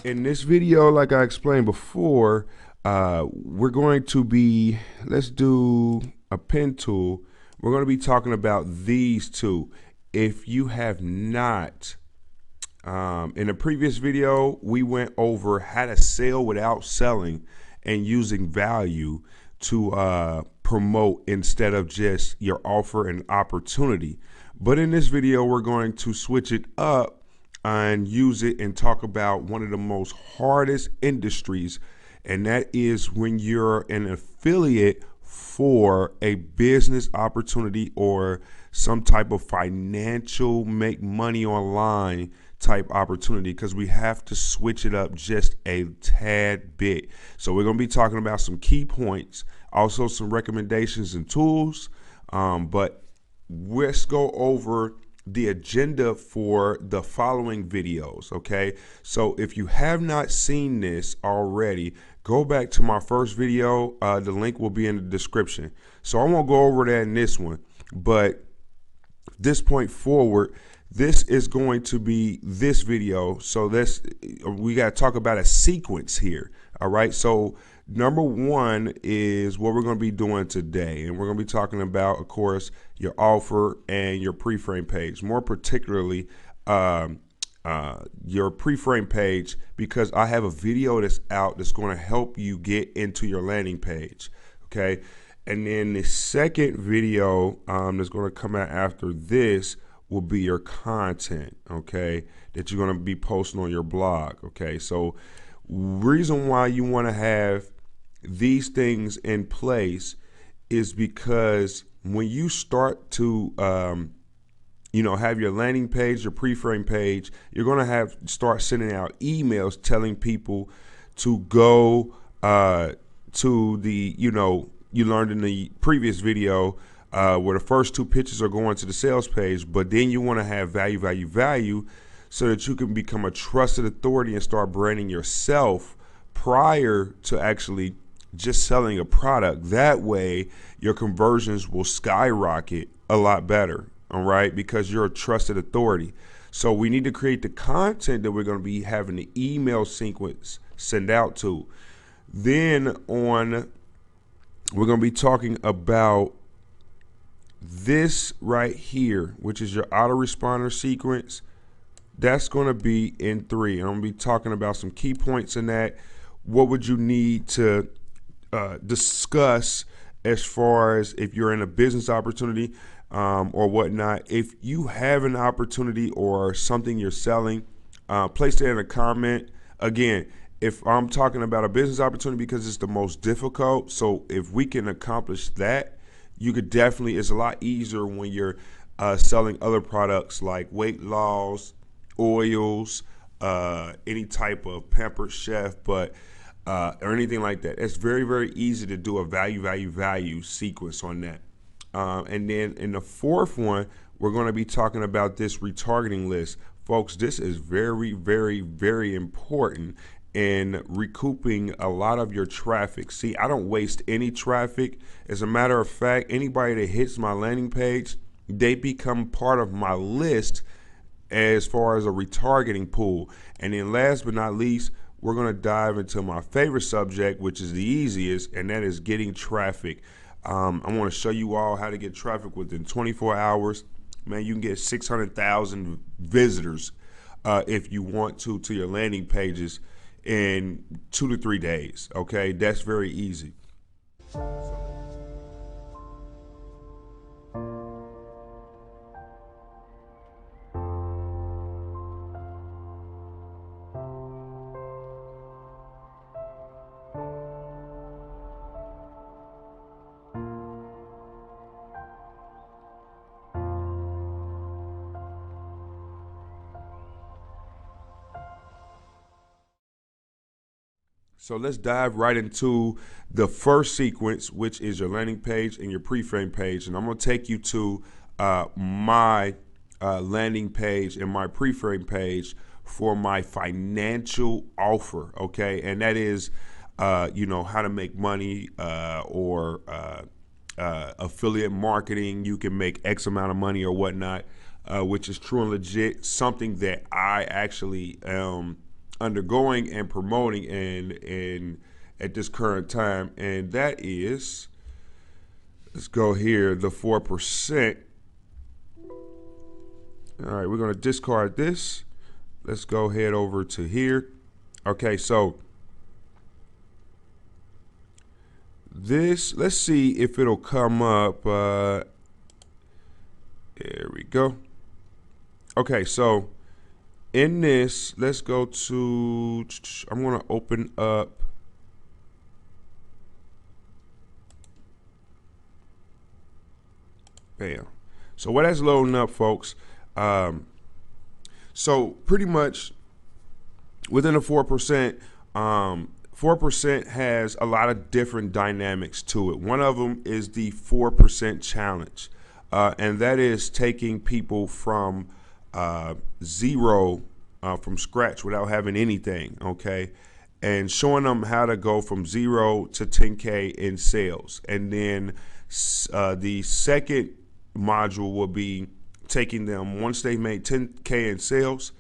In this video, like I explained before, we're going to be, let's do a pen tool. We're going to be talking about these two. If you have not, in the previous video, we went over how to sell without selling and using value to promote instead of just your offer and opportunity. But in this video, we're going to switch it up and use it and talk about one of the most hardest industries, and that is when you're an affiliate for a business opportunity or some type of financial make money online type opportunity, because we have to switch it up just a tad bit. So we're going to be talking about some key points, also some recommendations and tools, but let's go over the agenda for the following videos. Okay, so if you have not seen this already, go back to my first video. The link will be in the description. So I won't go over that in this one, but this point forward, this is going to be this video. So we got to talk about a sequence here. All right, so number one is what we're going to be doing today, and we're going to be talking about, of course, your offer and your pre-frame page, more particularly your pre-frame page, because I have a video that's out that's going to help you get into your landing page. Okay, and then the second video that's going to come out after this will be your content, okay, that you're going to be posting on your blog. Okay, so reason why you want to have these things in place is because when you start to have your landing page, your pre-frame page, you're going to start sending out emails telling people to go to the, you learned in the previous video where the first two pictures are going to the sales page, but then you want to have value so that you can become a trusted authority and start branding yourself prior to actually just selling a product. That way your conversions will skyrocket a lot better, all right, because you're a trusted authority. So we need to create the content that we're going to be having the email sequence send out to. Then we're going to be talking about this right here, which is your autoresponder sequence. That's going to be in 3. I'm going to be talking about some key points in that. What would you need to discuss as far as if you're in a business opportunity or whatnot? If you have an opportunity or something you're selling, place that in a comment. Again, if I'm talking about a business opportunity, because it's the most difficult, so if we can accomplish that, you could definitely, it's a lot easier when you're selling other products like weight loss, oils, any type of Pampered Chef, but or anything like that. It's very, very easy to do a value sequence on that. And then in the fourth one, we're going to be talking about this retargeting list. Folks, this is very, very, very important in recouping a lot of your traffic. See, I don't waste any traffic. As a matter of fact, anybody that hits my landing page, they become part of my list as far as a retargeting pool. And then last but not least, we're going to dive into my favorite subject, which is the easiest, and that is getting traffic. I want to show you all how to get traffic within 24 hours. Man, you can get 600,000 visitors if you want to your landing pages in 2 to 3 days. Okay, that's very easy. So let's dive right into the first sequence, which is your landing page and your pre-frame page. And I'm going to take you to my landing page and my pre-frame page for my financial offer. Okay, and that is, how to make money or affiliate marketing. You can make X amount of money or whatnot, which is true and legit. Something that I actually am undergoing and promoting and at this current time, and that is, let's go here, the 4%. All right, we're going to discard this. Let's go head over to here. Okay, so this, let's see if it'll come up. There we go. Okay, so in this, let's go to, I'm going to open up. Bam. So what that's loading up, folks. So pretty much within the 4%, 4% has a lot of different dynamics to it. One of them is the 4% challenge, and that is taking people from zero, from scratch without having anything, okay, and showing them how to go from 0 to 10K in sales. And then the second module will be taking them, once they made 10K in sales,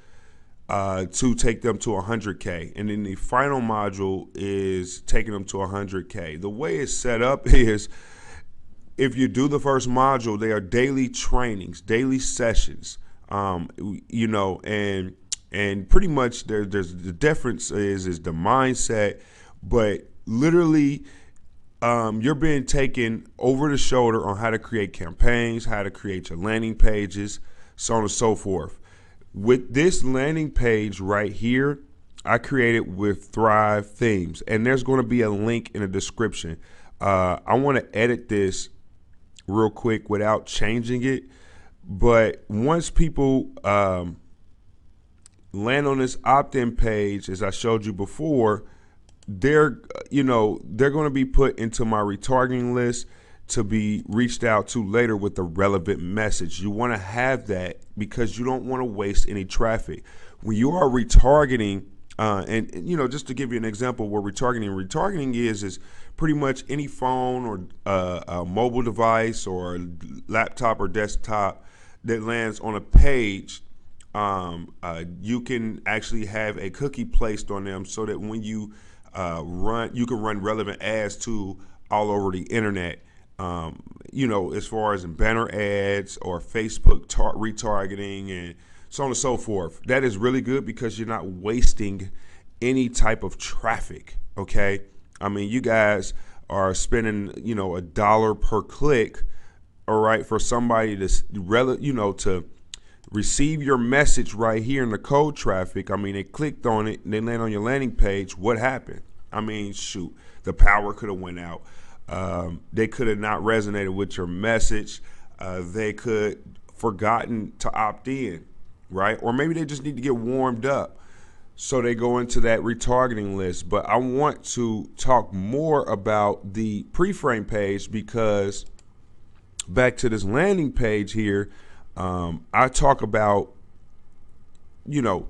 to take them to 100K. And then the final module is taking them to 100K. The way it's set up is, if you do the first module, they are daily trainings, daily sessions, you know, and pretty much there's the difference is the mindset, but literally you're being taken over the shoulder on how to create campaigns, how to create your landing pages, so on and so forth. With this landing page right here, I created with Thrive Themes, and there's going to be a link in the description. I want to edit this real quick without changing it, but once people land on this opt-in page, as I showed you before, they're going to be put into my retargeting list to be reached out to later with a relevant message. You want to have that because you don't want to waste any traffic. When you are retargeting, and you know, just to give you an example, what retargeting is pretty much any phone or a mobile device or laptop or desktop that lands on a page. You can actually have a cookie placed on them so that when you you can run relevant ads to all over the internet. You know, as far as in banner ads or Facebook retargeting and so on and so forth. That is really good because you're not wasting any type of traffic. Okay, I mean, you guys are spending, you know, $1 per click, all right, for somebody to to receive your message right here in the cold traffic. I mean, they clicked on it and they land on your landing page. What happened? I mean, shoot, the power could have went out. They could have not resonated with your message. They could forgotten to opt in, right? Or maybe they just need to get warmed up. So they go into that retargeting list. But I want to talk more about the pre-frame page because back to this landing page here, I talk about, you know,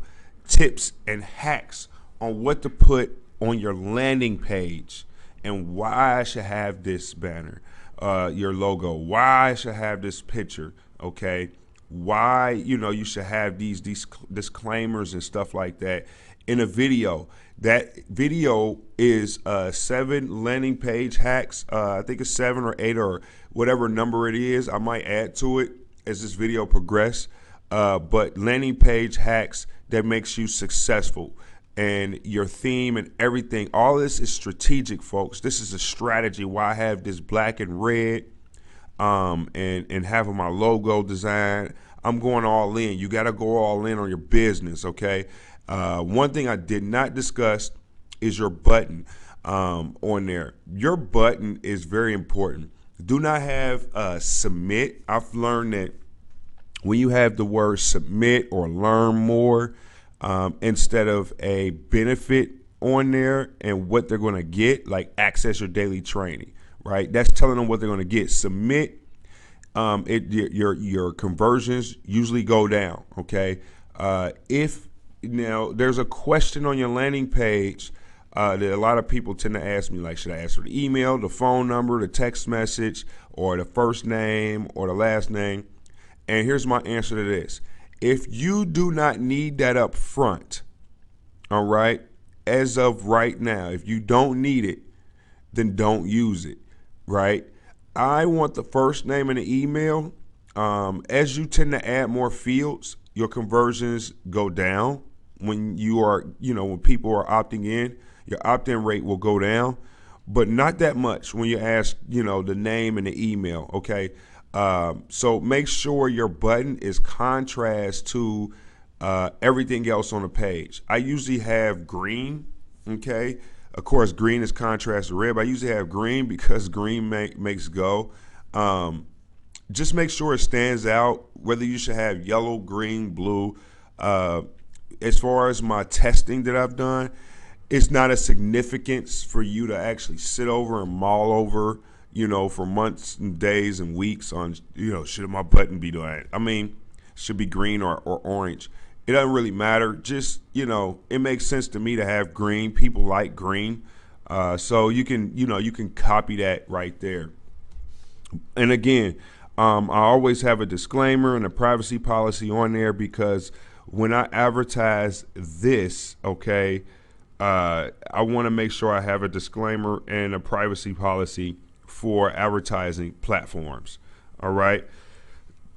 tips and hacks on what to put on your landing page and why I should have this banner, your logo, why I should have this picture, okay? Why, you know, you should have these disclaimers and stuff like that in a video. That video is 7 landing page hacks. I think it's 7 or 8 or whatever number it is. I might add to it as this video progresses. But landing page hacks that makes you successful, and your theme and everything. All this is strategic, folks. This is a strategy why I have this black and red and having my logo design. I'm going all in. You got to go all in on your business, okay? One thing I did not discuss is your button on there. Your button is very important. Do not have submit. I've learned that when you have the word submit or learn more instead of a benefit on there and what they're going to get, like access your daily training, right? That's telling them what they're going to get. Submit, your conversions usually go down, okay? If now there's a question on your landing page that a lot of people tend to ask me, like, should I ask for the email, the phone number, the text message, or the first name or the last name? And here's my answer to this. If you do not need that up front, All right. As of right now, if you don't need it, then don't use it. Right. I want the first name and the email. As you tend to add more fields, your conversions go down. When you are, when people are opting in, your opt-in rate will go down, but not that much when you ask, the name and the email. Okay. So make sure your button is contrast to everything else on the page. I usually have green. Okay. Of course, green is contrast to red, but I usually have green because green makes go. Um, just make sure it stands out, whether you should have yellow, green, blue. Uh, as far as my testing that I've done, it's not a significance for you to actually sit over and mull over, for months and days and weeks on, should my button be doing? I mean, should be green or orange. It doesn't really matter. Just, it makes sense to me to have green. People like green. So you can copy that right there. And again, I always have a disclaimer and a privacy policy on there because when I advertise this, okay, I want to make sure I have a disclaimer and a privacy policy for advertising platforms. All right.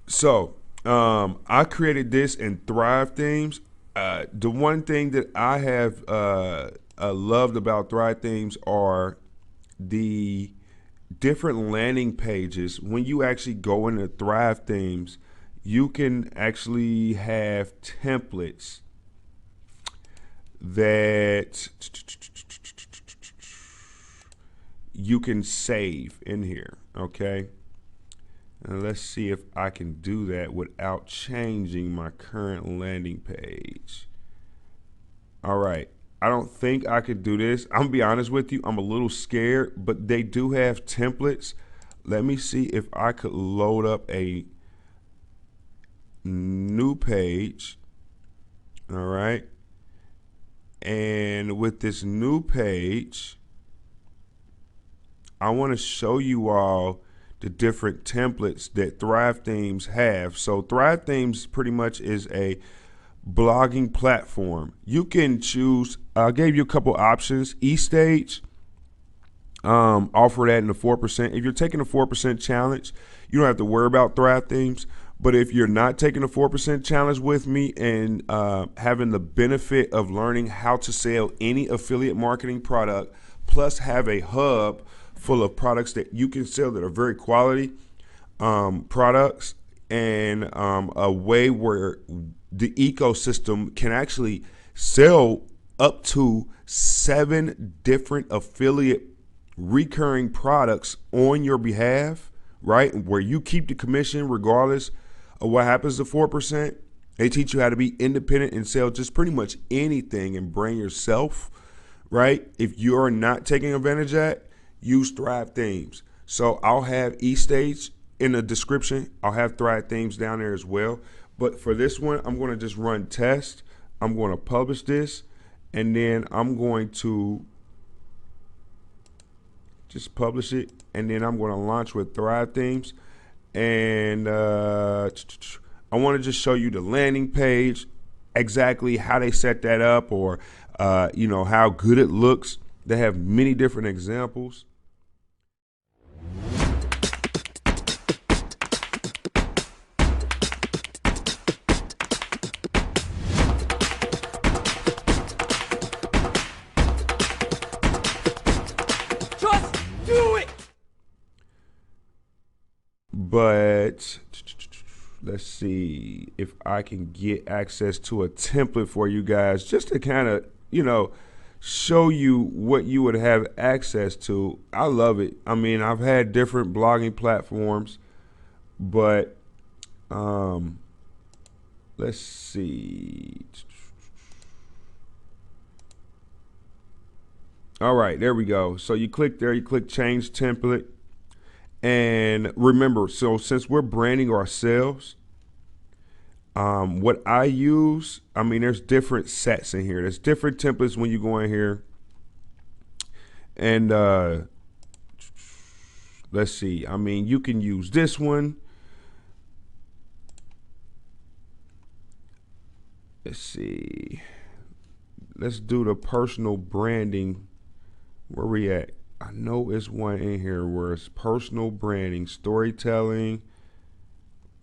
So I created this in Thrive Themes. The one thing that I have loved about Thrive Themes are the different landing pages. When you actually go into Thrive Themes, you can actually have templates that you can save in here. Okay. And let's see if I can do that without changing my current landing page. All right. I don't think I could do this. I'm gonna be honest with you. I'm a little scared, but they do have templates. Let me see if I could load up a new page. All right. And with this new page, I want to show you all the different templates that Thrive Themes have. So Thrive Themes pretty much is a blogging platform. You can choose, I gave you a couple options. eStage, offer that in the 4%. If you're taking a 4% challenge, you don't have to worry about Thrive Themes. But if you're not taking a 4% challenge with me and having the benefit of learning how to sell any affiliate marketing product, plus have a hub full of products that you can sell that are very quality products, and a way where the ecosystem can actually sell up to 7 different affiliate recurring products on your behalf, right? Where you keep the commission regardless of what happens to 4%. They teach you how to be independent and sell just pretty much anything and bring yourself, right? If you're not taking advantage of that, use Thrive Themes. So I'll have eStage in the description. I'll have Thrive Themes down there as well. But for this one, I'm going to just run test. I'm going to publish this, and then I'm going to just publish it, and then I'm going to launch with Thrive Themes. And I want to just show you the landing page, exactly how they set that up, or how good it looks. They have many different examples. Just do it! But let's see if I can get access to a template for you guys, just to kind of, show you what you would have access to. I love it. I mean, I've had different blogging platforms, but let's see. All right, there we go. So you click there, you click change template. And remember, so since we're branding ourselves, what I use, I mean, there's different sets in here. There's different templates when you go in here. And let's see. I mean, you can use this one. Let's see. let's do the personal branding. Where we at? I know it's one in here where it's personal branding, storytelling.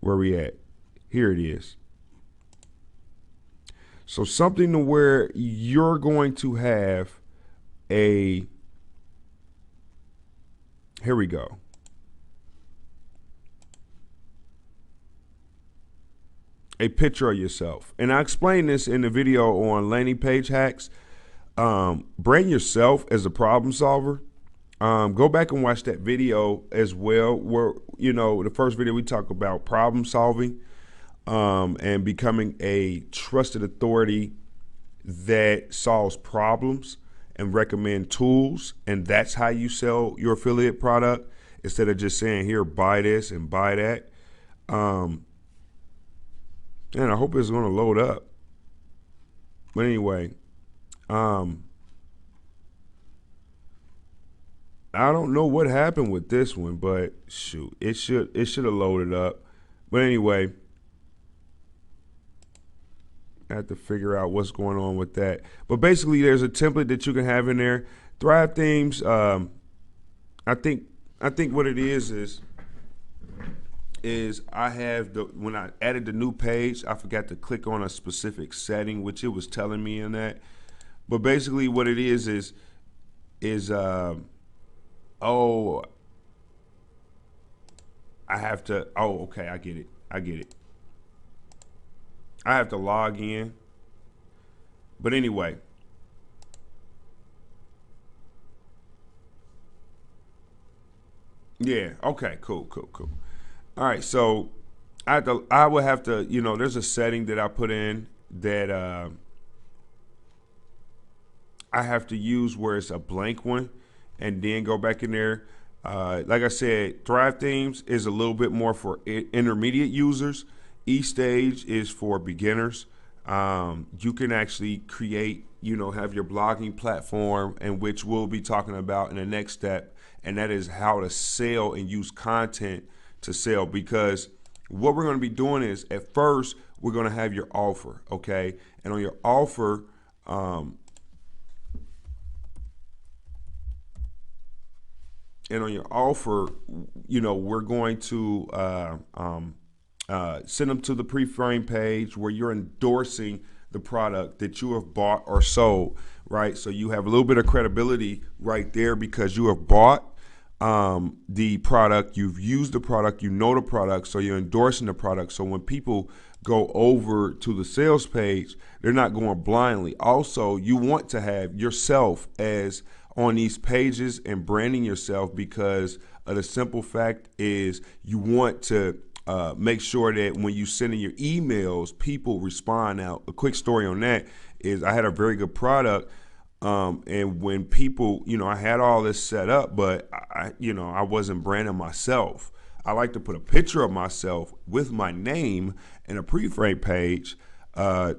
Where we at? Here it is. So something to where you're going to have a, here we go. A picture of yourself. And I explained this in the video on landing page hacks. Brand yourself as a problem solver. Go back and watch that video as well, where, you know, the first video we talk about problem solving, and becoming a trusted authority that solves problems and recommend tools. And that's how you sell your affiliate product, instead of just saying, here, buy this and buy that. And I hope it's going to load up. But anyway, I don't know what happened with this one, but shoot, it should have loaded up. But anyway, I have to figure out what's going on with that. But basically, there's a template that you can have in there. Thrive Themes. I think what it is I have when I added the new page, I forgot to click on a specific setting, which it was telling me in that. But basically, what it is oh, I have to, oh, okay, I get it. I have to log in. But anyway. Yeah, okay, cool. All right, so I would have to, you know, there's a setting that I put in that I have to use where it's a blank one, and then go back in there. Like I said, Thrive Themes is a little bit more for intermediate users. eStage is for beginners. You can actually create, you know, have your blogging platform, and which we'll be talking about in the next step, and that is how to sell and use content to sell. Because what we're going to be doing is, at first, we're going to have your offer, okay? And on your offer, you know, we're going to send them to the pre-frame page where you're endorsing the product that you have bought or sold, right? So you have a little bit of credibility right there because you have bought the product, you've used the product, you know the product, so you're endorsing the product. So when people go over to the sales page, they're not going blindly. Also, you want to have yourself as on these pages and branding yourself, because the simple fact is you want to make sure that when you send in your emails, people respond. Now, a quick story on that is I had a very good product, and when people, you know, I had all this set up, but I wasn't branding myself. I like to put a picture of myself with my name in a pre-frame page,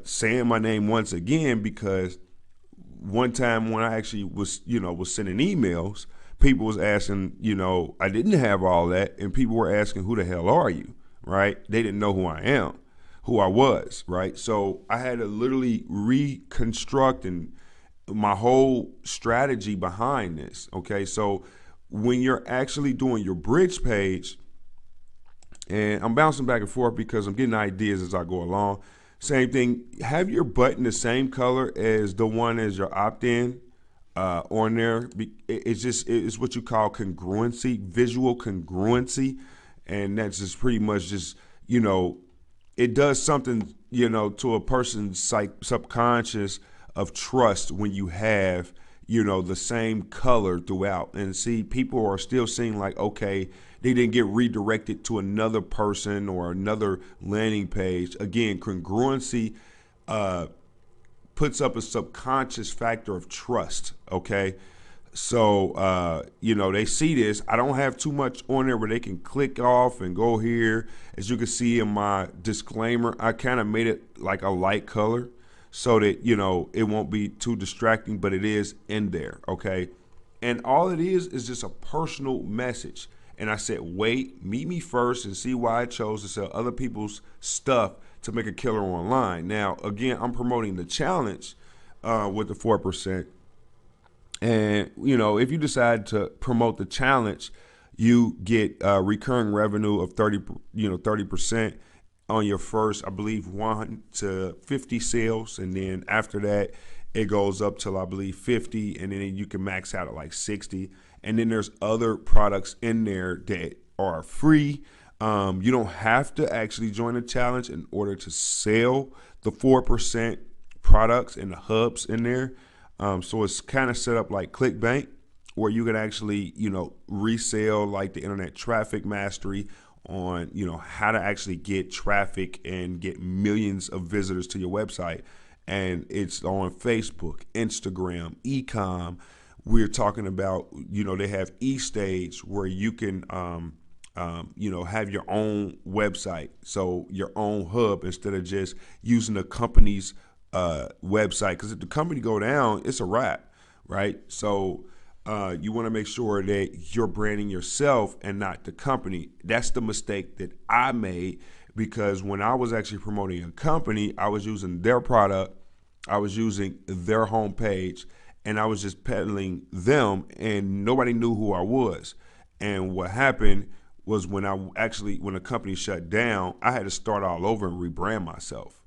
saying my name once again, because one time when I actually was sending emails, people was asking, I didn't have all that, and people were asking, who the hell are you, right? They didn't know who I am, who I was, right? So I had to literally reconstruct and my whole strategy behind this, okay? So when you're actually doing your bridge page, and I'm bouncing back and forth because I'm getting ideas as I go along. Same thing, have your button the same color as the one as your opt-in on there. It's what you call congruency, visual congruency. And that's just pretty much just, it does something, to a person's subconscious of trust when you have, the same color throughout. And see, people are still seeing like, okay, they didn't get redirected to another person or another landing page. Again, congruency puts up a subconscious factor of trust, okay? So, they see this. I don't have too much on there where they can click off and go here. As you can see in my disclaimer, I kind of made it like a light color so that, it won't be too distracting, but it is in there, okay? And all it is just a personal message. And I said, wait, meet me first and see why I chose to sell other people's stuff to make a killer online. Now, again, I'm promoting the challenge with the 4%. And, you know, if you decide to promote the challenge, you get recurring revenue of 30% on your first, I believe, 1 to 50 sales. And then after that, it goes up till I believe 50. And then you can max out at like 60. And then there's other products in there that are free. You don't have to actually join the challenge in order to sell the 4% products and the hubs in there. So it's kind of set up like ClickBank, where you can actually, you know, resell like the internet traffic mastery on, you know, how to actually get traffic and get millions of visitors to your website. And it's on Facebook, Instagram, eCom. We're talking about, you know, they have eStage where you can, you know, have your own website. So your own hub instead of just using the company's website. Because if the company go down, it's a wrap, right? So you want to make sure that you're branding yourself and not the company. That's the mistake that I made, because when I was actually promoting a company, I was using their product, I was using their homepage, and I was just peddling them, and nobody knew who I was. And what happened was when the company shut down, I had to start all over and rebrand myself,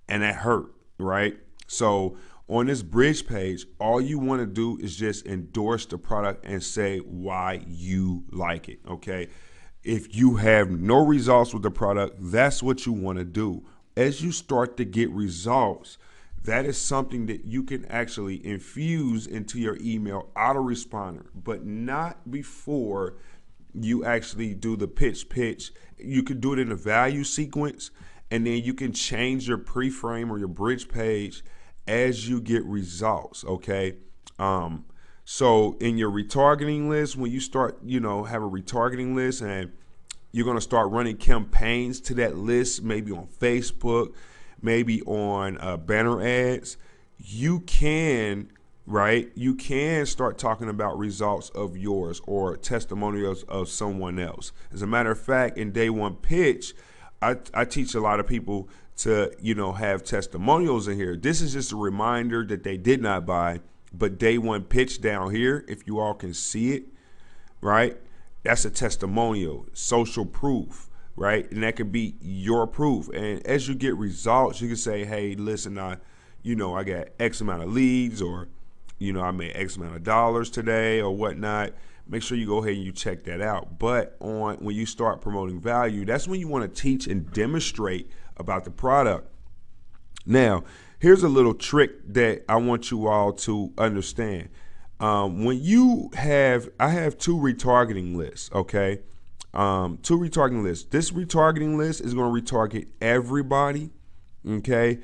and that hurt, right? So on this bridge page, all you want to do is just endorse the product and say why you like it, okay? If you have no results with the product, that's what you want to do. As you start to get results, that is something that you can actually infuse into your email autoresponder, but not before you actually do the pitch. You could do it in a value sequence, and then you can change your pre-frame or your bridge page as you get results, okay? So in your retargeting list, when you start, you know, have a retargeting list and you're gonna start running campaigns to that list, maybe on Facebook, maybe on banner ads, you can, right? You can start talking about results of yours or testimonials of someone else. As a matter of fact, in day one pitch, I teach a lot of people to, you know, have testimonials in here. This is just a reminder that they did not buy, but day one pitch down here, if you all can see it, right? That's a testimonial, social proof, right? And that could be your proof. And as you get results, you can say, hey, listen, I got X amount of leads, or, you know, I made X amount of dollars today or whatnot. Make sure you go ahead and you check that out. But when you start promoting value, that's when you want to teach and demonstrate about the product. Now, here's a little trick that I want you all to understand. I have 2 retargeting lists, okay? 2 retargeting lists. This retargeting list is going to retarget everybody, okay,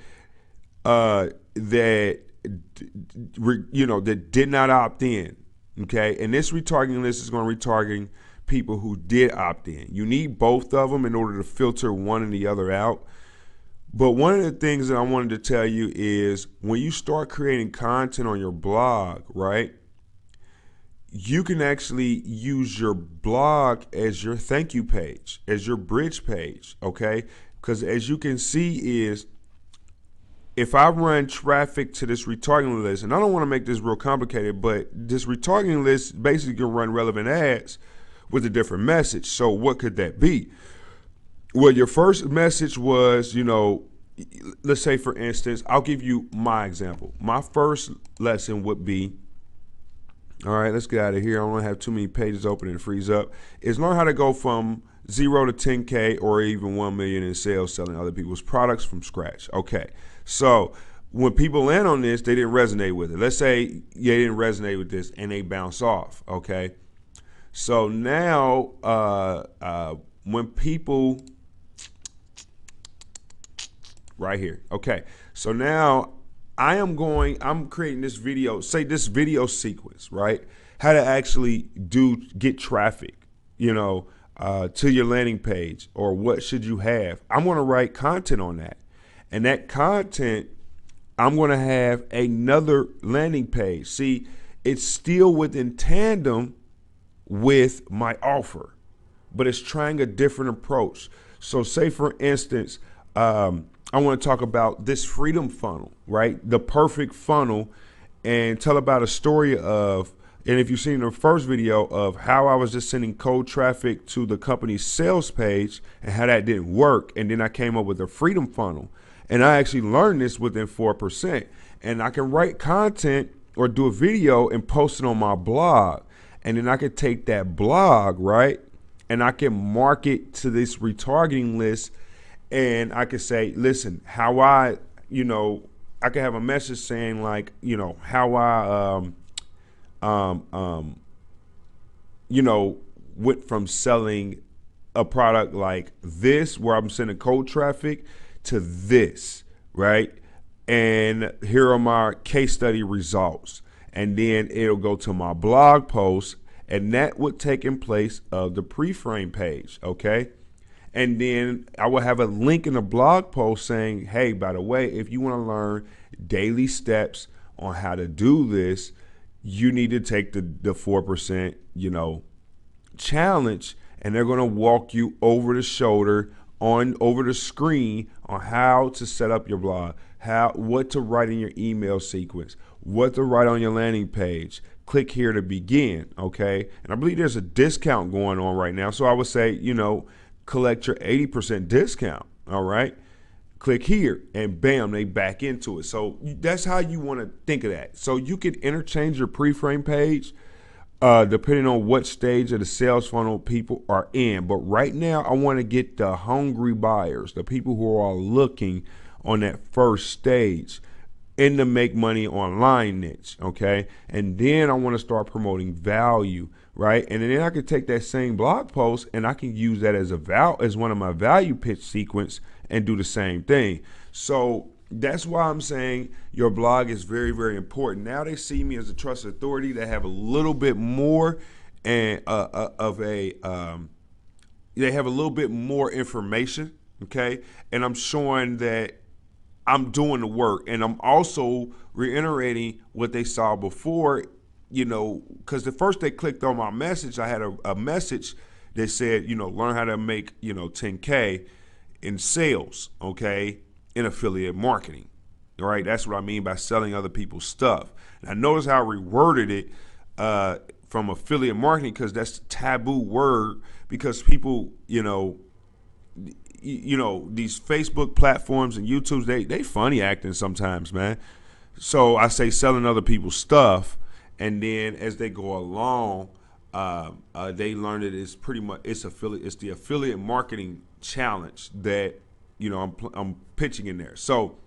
that did not opt in. Okay, and this retargeting list is going to retarget people who did opt in. You need both of them in order to filter one and the other out. But one of the things that I wanted to tell you is when you start creating content on your blog, right, you can actually use your blog as your thank you page, as your bridge page, okay? Because as you can see is, if I run traffic to this retargeting list, and I don't want to make this real complicated, but this retargeting list basically can run relevant ads with a different message. So what could that be? Well, your first message was, you know, let's say, for instance, I'll give you my example. My first lesson would be, all right, let's get out of here. I don't want to have too many pages open and freeze up. Is learn how to go from 0 to 10K or even 1 million in sales selling other people's products from scratch. Okay. So when people land on this, they didn't resonate with it. Let's say they didn't resonate with this and they bounce off, okay? So now when people, right here, okay. So now I'm creating this video, say this video sequence, right? How to actually get traffic, you know, to your landing page, or what should you have? I'm gonna write content on that. And that content, I'm going to have another landing page. See, it's still within tandem with my offer, but it's trying a different approach. So say, for instance, I want to talk about this freedom funnel, right? The perfect funnel, and tell about a story of, and if you've seen the first video of how I was just sending cold traffic to the company's sales page and how that didn't work. And then I came up with a freedom funnel. And I actually learned this within 4%. And I can write content or do a video and post it on my blog. And then I could take that blog, right? And I can market to this retargeting list. And I could say, listen, how I could have a message saying like, how I, went from selling a product like this, where I'm sending cold traffic, to this, right? And here are my case study results. And then it'll go to my blog post, and that would take in place of the pre-frame page, okay? And then I will have a link in the blog post saying, hey, by the way, if you want to learn daily steps on how to do this, you need to take the 4%, challenge, and they're going to walk you over the shoulder over the screen on how to set up your blog, what to write in your email sequence, what to write on your landing page. Click here to begin, okay? And I believe there's a discount going on right now. So I would say, collect your 80% discount, all right? Click here, and bam, they back into it. So that's how you want to think of that. So you can interchange your pre-frame page depending on what stage of the sales funnel people are in. But right now, I want to get the hungry buyers, the people who are looking on that first stage in the make money online niche, okay? And then I want to start promoting value, right? And then I can take that same blog post and I can use that as one of my value pitch sequence and do the same thing. So that's why I'm saying your blog is very, very important. Now they see me as a trusted authority. They have a little bit more they have a little bit more information, okay? And I'm showing that I'm doing the work, and I'm also reiterating what they saw before, because the first they clicked on my message, I had a message that said, learn how to make, 10K in sales, okay, in affiliate marketing, all right? That's what I mean by selling other people's stuff. And I notice how I reworded it from affiliate marketing, because that's a taboo word, because people, these Facebook platforms and YouTubes, they funny acting sometimes, man. So I say selling other people's stuff, and then as they go along, they learn that it's pretty much it's the affiliate marketing challenge that I'm pitching in there. So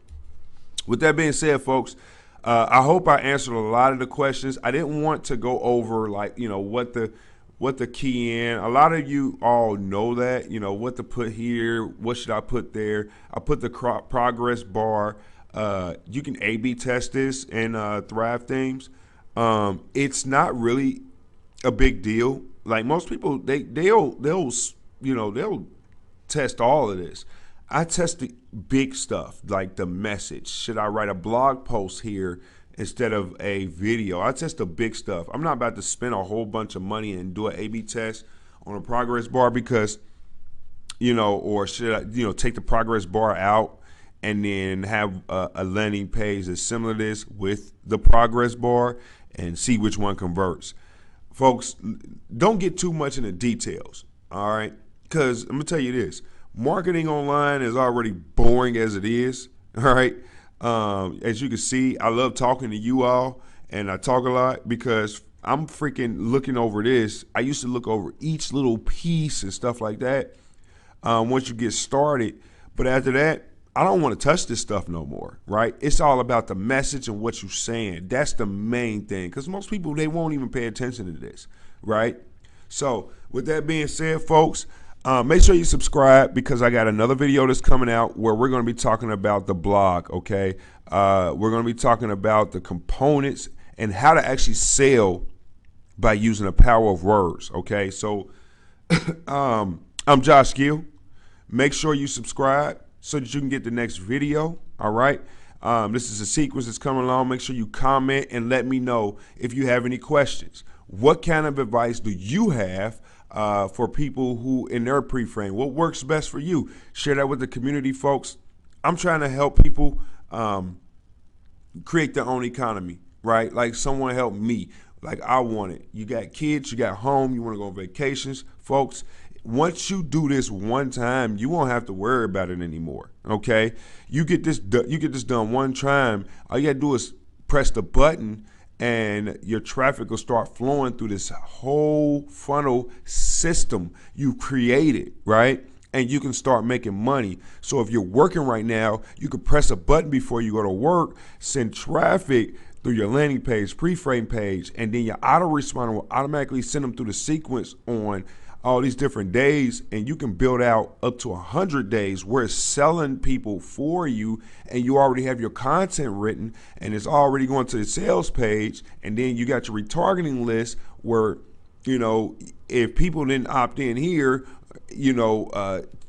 with that being said, folks, I hope I answered a lot of the questions. I didn't want to go over what the key in. A lot of you all know that, what to put here, what should I put there. I put the progress bar. You can A/B test this in Thrive Themes. It's not really a big deal. Like most people, they'll test all of this. I test the big stuff, like the message. Should I write a blog post here instead of a video? I test the big stuff. I'm not about to spend a whole bunch of money and do an A/B test on a progress bar because, or should I, take the progress bar out and then have a landing page that's similar to this with the progress bar and see which one converts. Folks, don't get too much into details, all right? Because I'm going to tell you this. Marketing online is already boring as it is, all right? As you can see, I love talking to you all, and I talk a lot because I'm freaking looking over this. I used to look over each little piece and stuff like that once you get started. But after that, I don't want to touch this stuff no more, right? It's all about the message and what you're saying. That's the main thing, because most people, they won't even pay attention to this, right? So with that being said, folks, make sure you subscribe, because I got another video that's coming out where we're going to be talking about the blog, okay? We're going to be talking about the components and how to actually sell by using the power of words, okay? So I'm Josh Gill. Make sure you subscribe so that you can get the next video, all right? This is a sequence that's coming along. Make sure you comment and let me know if you have any questions. What kind of advice do you have for people who in their pre-frame? What works best for you? Share that with the community, folks. I'm trying to help people create their own economy, right? Like someone helped me, like I want it. You got kids, you got home, you want to go on vacations, folks. Once you do this one time, you won't have to worry about it anymore. Okay, you get this done one time. All you gotta do is press the button, and your traffic will start flowing through this whole funnel system you created, right? And you can start making money. So if you're working right now, you can press a button before you go to work, send traffic through your landing page, pre-frame page, and then your autoresponder will automatically send them through the sequence on all these different days, and you can build out up to 100 days where it's selling people for you, and you already have your content written, and it's already going to the sales page, and then you got your retargeting list where, you know, if people didn't opt in here, you know,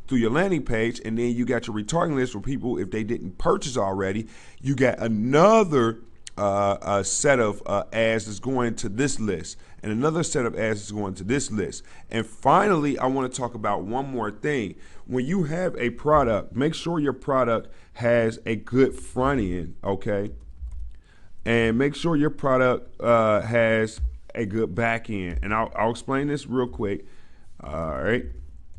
through your landing page, and then you got your retargeting list for people if they didn't purchase already, you got another a set of ads that's going to this list, and another set of ads is going to this list. And finally, I want to talk about one more thing. When you have a product, make sure your product has a good front end, okay? And make sure your product has a good back end. And I'll explain this real quick. All right.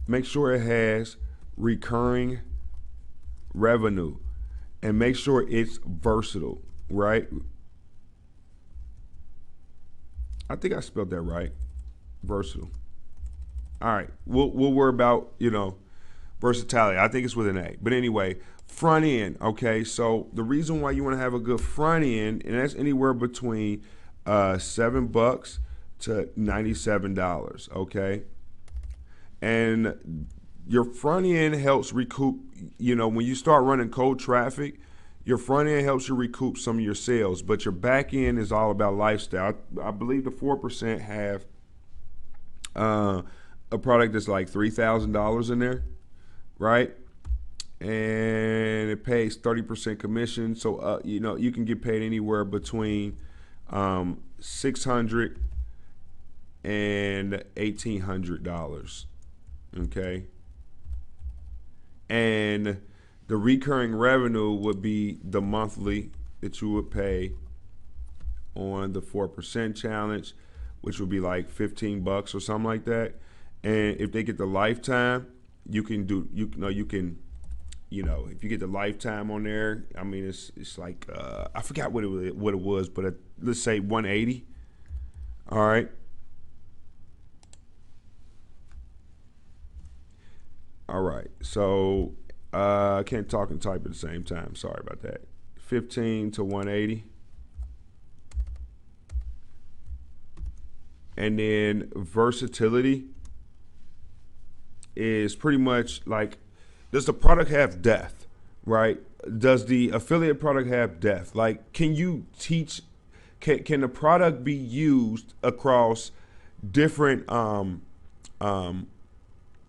Make sure it has recurring revenue, and make sure it's versatile, right? I think I spelled that right. Versatile. All right. We'll worry about, you know, versatility. I think it's with an A. But anyway, front end. Okay. So the reason why you want to have a good front end, and that's anywhere between $7 to $97. Okay. And your front end helps recoup, you know, when you start running cold traffic, your front end helps you recoup some of your sales, but your back end is all about lifestyle. I believe the 4% have a product that's like $3,000 in there, right? And it pays 30% commission. So, you know, you can get paid anywhere between $600 and $1,800. Okay. And the recurring revenue would be the monthly that you would pay on the 4% challenge, which would be like $15 or something like that. And if they get the lifetime, you can do, you know, if you get the lifetime on there, I mean, it's like, I forgot what it was, but let's say 180. All right. All right, so I can't talk and type at the same time. Sorry about that. 15 to 180. And then versatility is pretty much like, does the product have depth, right? Does the affiliate product have depth? Like, can you teach, can the product be used across different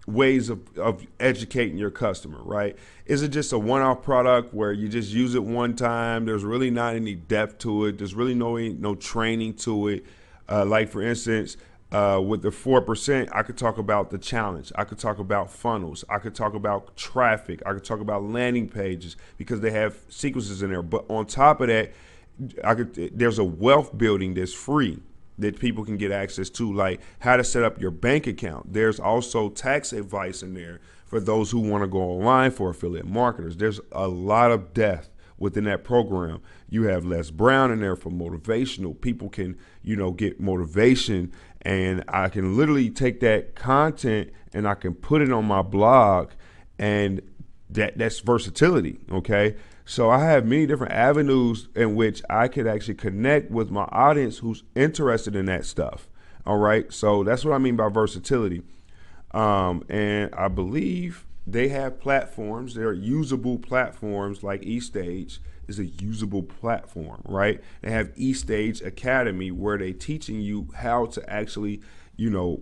ways of educating your customer, right? Is it just a one-off product where you just use it one time? There's really not any depth to it. There's really no training to it. Like for instance, with the 4%, I could talk about the challenge. I could talk about funnels. I could talk about traffic. I could talk about landing pages because they have sequences in there. But on top of that, there's a wealth building that's free that people can get access to, like how to set up your bank account. There's also tax advice in there for those who want to go online for affiliate marketers. There's a lot of depth within that program. You have Les Brown in there for motivational. People can, you know, get motivation, and I can literally take that content and I can put it on my blog, and that's versatility, okay? So I have many different avenues in which I could actually connect with my audience who's interested in that stuff. All right. So that's what I mean by versatility. And I believe they have platforms. They're usable platforms, like eStage is a usable platform, right? They have eStage Academy where they're teaching you how to actually, you know,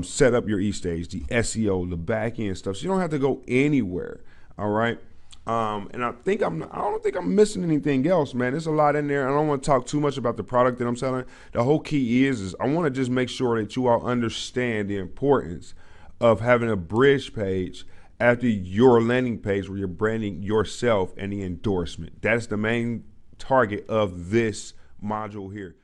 set up your eStage, the SEO, the back end stuff. So you don't have to go anywhere. All right. And I don't think I'm missing anything else, man. There's a lot in there. I don't want to talk too much about the product that I'm selling. The whole key is I want to just make sure that you all understand the importance of having a bridge page after your landing page where you're branding yourself and the endorsement. That's the main target of this module here.